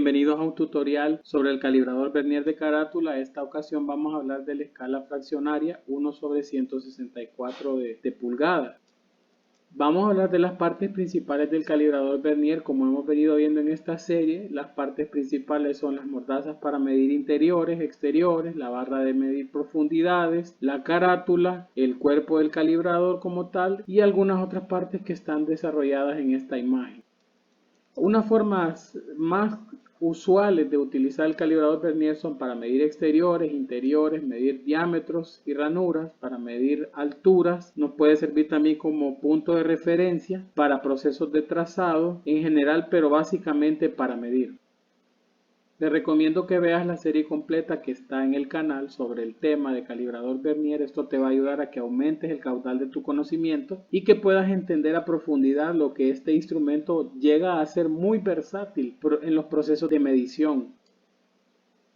Bienvenidos a un tutorial sobre el calibrador Vernier de carátula. Esta ocasión vamos a hablar de la escala fraccionaria 1/164 de pulgada. Vamos a hablar de las partes principales del calibrador Vernier. Como hemos venido viendo en esta serie, las partes principales son las mordazas para medir interiores, exteriores, la barra de medir profundidades, la carátula, el cuerpo del calibrador como tal y algunas otras partes que están desarrolladas en esta imagen. Una forma más usuales de utilizar el calibrador Vernier son para medir exteriores, interiores, medir diámetros y ranuras, para medir alturas. Nos puede servir también como punto de referencia para procesos de trazado en general, pero básicamente para medir. Te recomiendo que veas la serie completa que está en el canal sobre el tema de calibrador Vernier. Esto te va a ayudar a que aumentes el caudal de tu conocimiento y que puedas entender a profundidad lo que este instrumento llega a ser muy versátil en los procesos de medición.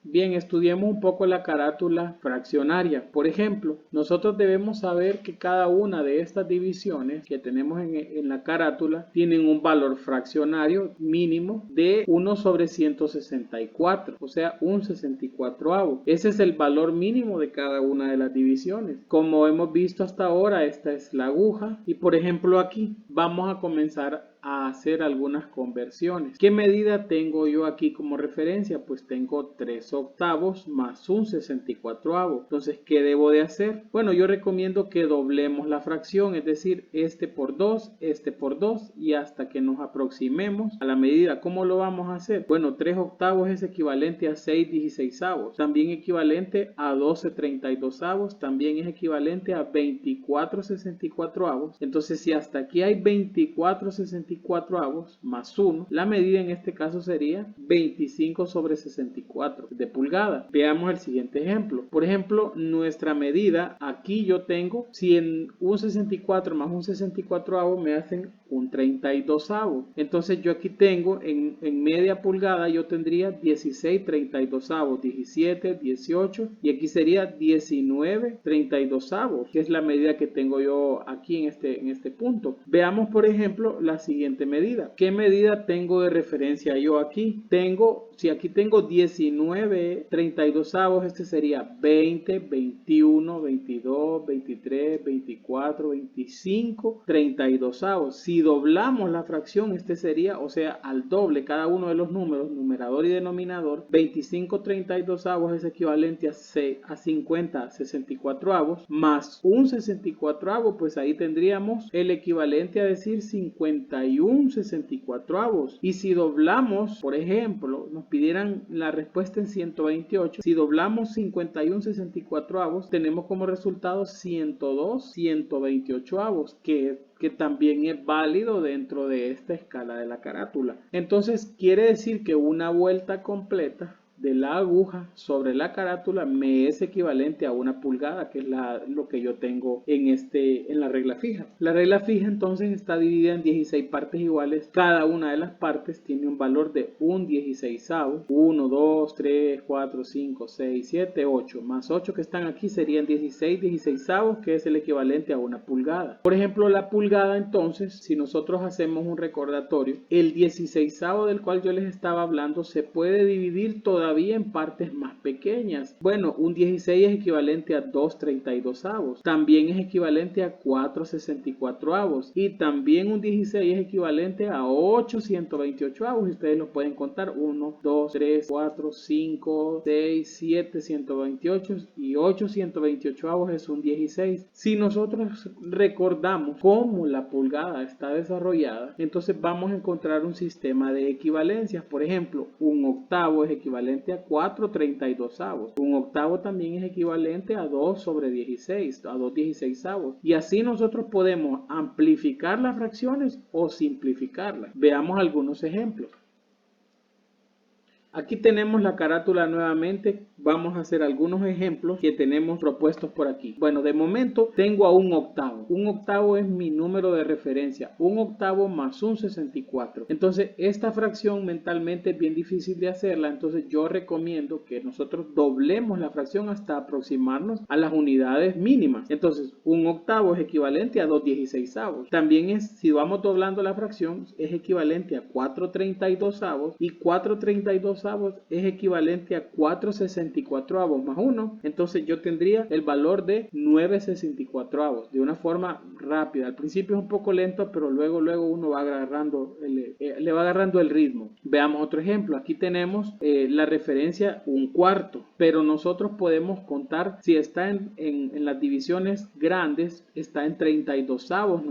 Bien, estudiemos un poco la carátula fraccionaria. Por ejemplo, nosotros debemos saber que cada una de estas divisiones que tenemos en la carátula tienen un valor fraccionario mínimo de 1/164, o sea, un 64avo. Ese es el valor mínimo de cada una de las divisiones. Como hemos visto hasta ahora, esta es la aguja y por ejemplo aquí vamos a comenzar a hacer algunas conversiones. ¿Qué medida tengo yo aquí como referencia? Pues tengo 3/8 más un 64avo. Entonces, ¿qué debo de hacer? Bueno, yo recomiendo que doblemos la fracción, es decir, este por 2 y hasta que nos aproximemos a la medida. ¿Cómo lo vamos a hacer? Bueno, 3/8 es equivalente a 6/16avos, también equivalente a 12/32avos, también es equivalente a 24/64avos. Entonces, si hasta aquí hay 24/64avos más 1, la medida en este caso sería 25/64 de pulgada. Veamos el siguiente ejemplo. Por ejemplo, nuestra medida, aquí yo tengo, si en un 64 más un 64avo me hacen un 32avo. Entonces yo aquí tengo en media pulgada yo tendría 16/32avos, 17, 18 y aquí sería 19/32avos, que es la medida que tengo yo aquí en este punto. Veamos por ejemplo la siguiente medida. ¿Qué medida tengo de referencia yo aquí? Si aquí tengo 19/32avos, este sería 20, 21, 22, 23, 24, 25, 32avos. Si doblamos la fracción, este sería, o sea, al doble cada uno de los números, numerador y denominador, 25/32avos es equivalente a 50/64avos, más un 64avo, pues ahí tendríamos el equivalente a decir 51/64avos. Y si doblamos, por ejemplo, nos pidieran la respuesta en 128, si doblamos 51/64avos, tenemos como resultado 102/128avos, que también es válido dentro de esta escala de la carátula. Entonces quiere decir que una vuelta completa de la aguja sobre la carátula me es equivalente a una pulgada, que es lo que yo tengo en la regla fija. La regla fija entonces está dividida en 16 partes iguales. Cada una de las partes tiene un valor de un 16avo. 1, 2, 3, 4, 5, 6, 7, 8. Más 8 que están aquí serían 16/16avos, que es el equivalente a una pulgada. Por ejemplo, la pulgada entonces, si nosotros hacemos un recordatorio, el 16avo del cual yo les estaba hablando se puede dividir todavía en partes más pequeñas. Bueno, un 16 es equivalente a 2/32avos, también es equivalente a 4/64avos y también un 16 es equivalente a 8/128avos y ustedes lo pueden contar: 1, 2, 3, 4, 5, 6, 7, 128 y 8/128avos es un 16. Si nosotros recordamos cómo la pulgada está desarrollada, entonces vamos a encontrar un sistema de equivalencias. Por ejemplo, un octavo es equivalente a 4/32avos. Un octavo también es equivalente a 2/16, a 2/16avos. Y así nosotros podemos amplificar las fracciones o simplificarlas. Veamos algunos ejemplos. Aquí tenemos la carátula nuevamente. Vamos a hacer algunos ejemplos que tenemos propuestos por aquí. Bueno, de momento tengo a un octavo. Un octavo es mi número de referencia. Un octavo más un 64. Entonces, esta fracción mentalmente es bien difícil de hacerla. Entonces, yo recomiendo que nosotros doblemos la fracción hasta aproximarnos a las unidades mínimas. Entonces, un octavo es equivalente a 2/16avos. También si vamos doblando la fracción, es equivalente a 4/32avos y 4/32 avos es equivalente a 4/64 más 1. Entonces yo tendría el valor de 9/64 de una forma rápida. Al principio es un poco lento, pero luego uno va agarrando le va agarrando el ritmo. Veamos otro ejemplo. Aquí tenemos la referencia 1/4, pero nosotros podemos contar si está en las divisiones grandes, está en 32avos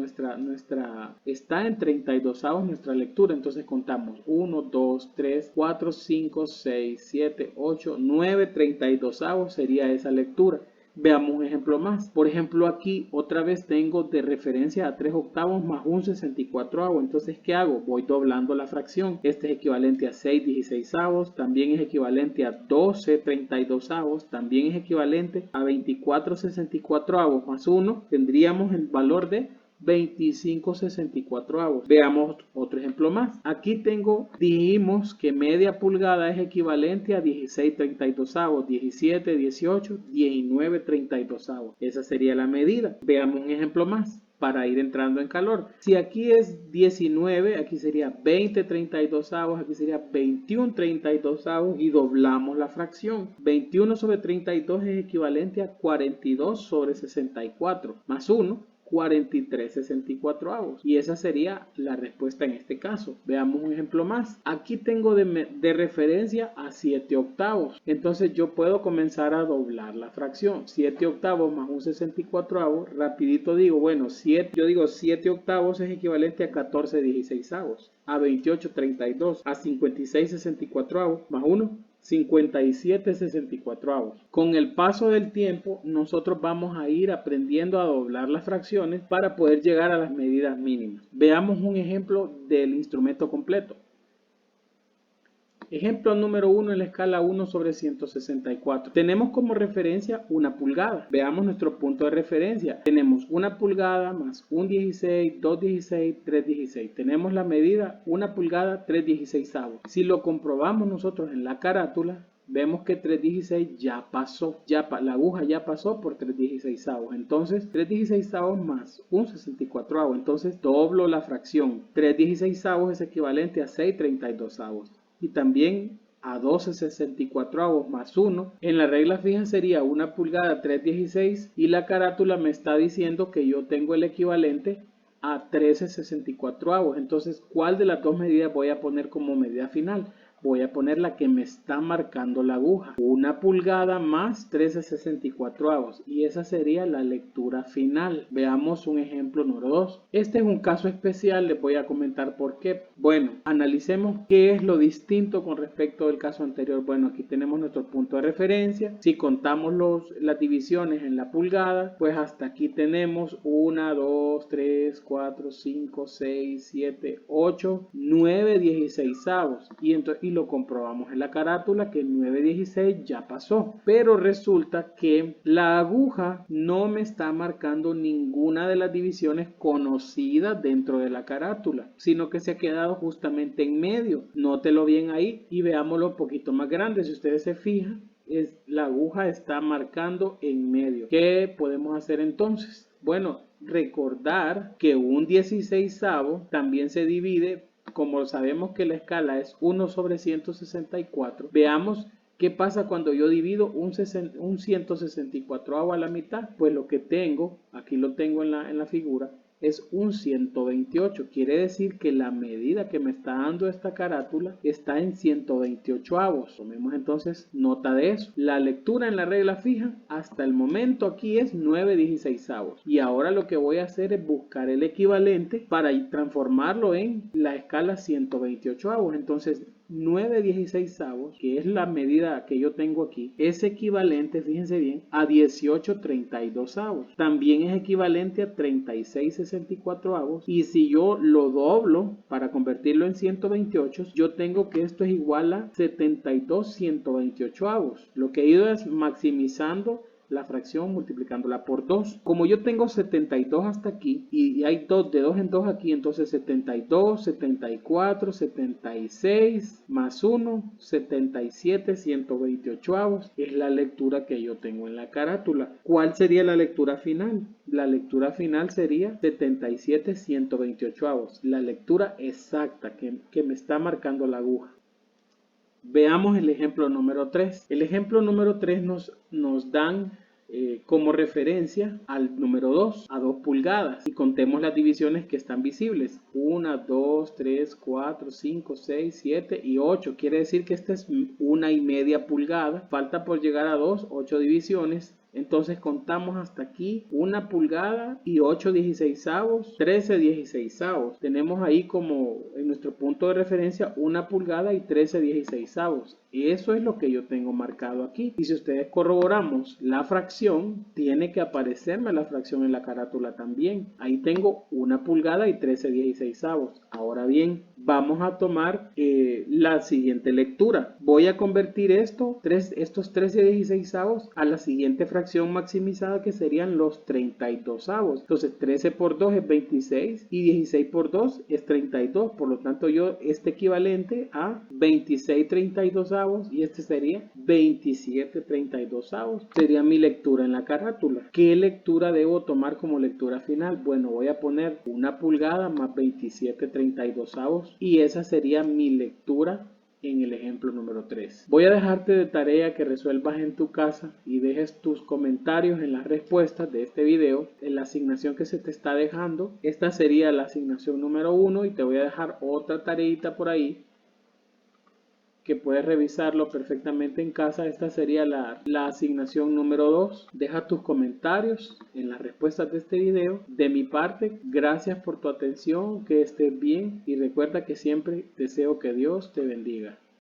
está en 32avos nuestra lectura. Entonces contamos 1, 2, 3, 4, 5, 6, 7, 8, 9, 32avos sería esa lectura. Veamos un ejemplo más. Por ejemplo, aquí otra vez tengo de referencia a 3/8 más 1/64. Entonces, ¿qué hago? Voy doblando la fracción. Este es equivalente a 6/16. También es equivalente a 12/32. También es equivalente a 24/64 más 1. Tendríamos el valor de 25/64. Veamos otro ejemplo más. Aquí dijimos que media pulgada es equivalente a 16/32, 17, 18, 19/32. Esa sería la medida. Veamos un ejemplo más para ir entrando en calor. Si aquí es 19, aquí sería 20/32, aquí sería 21/32 y doblamos la fracción. 21/32 es equivalente a 42/64 más 1. 43/64 y esa sería la respuesta en este caso. Veamos un ejemplo más. Aquí tengo de referencia a 7/8, entonces yo puedo comenzar a doblar la fracción. 7/8 más 1/64, rapidito digo, bueno, yo digo 7/8 es equivalente a 14/16, a 28/32, a 56/64 más 1. 57/64. Con el paso del tiempo, nosotros vamos a ir aprendiendo a doblar las fracciones para poder llegar a las medidas mínimas. Veamos un ejemplo del instrumento completo. Ejemplo número 1 en la escala 1/164. Tenemos como referencia una pulgada. Veamos nuestro punto de referencia. Tenemos una pulgada más 1/16, 2/16, 3/16. Tenemos la medida 1 pulgada, 3/16. Si lo comprobamos nosotros en la carátula, vemos que 3/16 ya pasó. La aguja ya pasó por 3/16. Entonces, 3/16 más 1/64. Entonces, doblo la fracción. 3/16 es equivalente a 6/32. Y también a 12/64 más 1. En la regla fija sería 1 pulgada 3/16 y la carátula me está diciendo que yo tengo el equivalente a 13/64. Entonces, ¿cuál de las dos medidas voy a poner como medida final? Voy a poner la que me está marcando la aguja. 1 pulgada más 13/64 y esa sería la lectura final. Veamos un ejemplo número 2. Este es un caso especial, les voy a comentar por qué. Bueno, analicemos qué es lo distinto con respecto al caso anterior. Bueno, aquí tenemos nuestro punto de referencia. Si contamos las divisiones en la pulgada, pues hasta aquí tenemos 1, 2, 3, 4, 5, 6, 7, 8, 9/16. Y lo comprobamos en la carátula que el 9/16 ya pasó, pero resulta que la aguja no me está marcando ninguna de las divisiones conocidas dentro de la carátula, sino que se ha quedado justamente en medio. Nótelo bien ahí y veámoslo un poquito más grande. Si ustedes se fijan, la aguja está marcando en medio. ¿Qué podemos hacer entonces? Bueno, recordar que un 16avo también se divide. Como sabemos que la escala es 1/164, veamos qué pasa cuando yo divido un 164 a la mitad. Pues lo que tengo, aquí lo tengo en la figura, es un 128. Quiere decir que la medida que me está dando esta carátula está en 128avos. Tomemos entonces nota de eso. La lectura en la regla fija hasta el momento aquí es 9/16avos. Y ahora lo que voy a hacer es buscar el equivalente para transformarlo en la escala 128avos. Entonces 9/16avos, que es la medida que yo tengo aquí, es equivalente, fíjense bien, a 18/32avos. También es equivalente a 36/64avos. Y si yo lo doblo para convertirlo en 128, yo tengo que esto es igual a 72/128avos. Lo que he ido es maximizando la fracción multiplicándola por 2. Como yo tengo 72 hasta aquí y hay de 2 en 2 aquí, entonces 72, 74, 76 más 1, 77/128avos es la lectura que yo tengo en la carátula. ¿Cuál sería la lectura final? La lectura final sería 77/128avos, la lectura exacta que me está marcando la aguja. Veamos el ejemplo número 3. El ejemplo número 3 nos dan como referencia al número 2, a 2 pulgadas, y contemos las divisiones que están visibles: 1, 2, 3, 4, 5, 6, 7 y 8. Quiere decir que esta es 1,5 pulgada. Falta por llegar a 2, 8 divisiones. Entonces contamos hasta aquí 1 pulgada y 8 16avos, 13 16avos. Tenemos ahí como en nuestro punto de referencia 1 pulgada y 13 16avos. Eso es lo que yo tengo marcado aquí. Y si ustedes corroboramos la fracción, tiene que aparecerme la fracción en la carátula también. Ahí tengo 1 pulgada y 13 16avos. Ahora bien, vamos a tomar la siguiente lectura. Voy a convertir estos 13 16avos a la siguiente fracción maximizada, que serían los 32avos. Entonces 13 por 2 es 26 y 16 por 2 es 32. Por lo tanto, yo este equivalente a 26 32avos y este sería 27 32avos. Sería mi lectura en la carátula. ¿Qué lectura debo tomar como lectura final? Bueno, voy a poner 1 pulgada más 27 32avos y esa sería mi lectura en el ejemplo número 3. Voy a dejarte de tarea que resuelvas en tu casa y dejes tus comentarios en las respuestas de este video en la asignación que se te está dejando. Esta sería la asignación número 1 y te voy a dejar otra tareita por ahí que puedes revisarlo perfectamente en casa. Esta sería la asignación número 2. Deja tus comentarios en las respuestas de este video. De mi parte, gracias por tu atención, que estés bien y recuerda que siempre deseo que Dios te bendiga.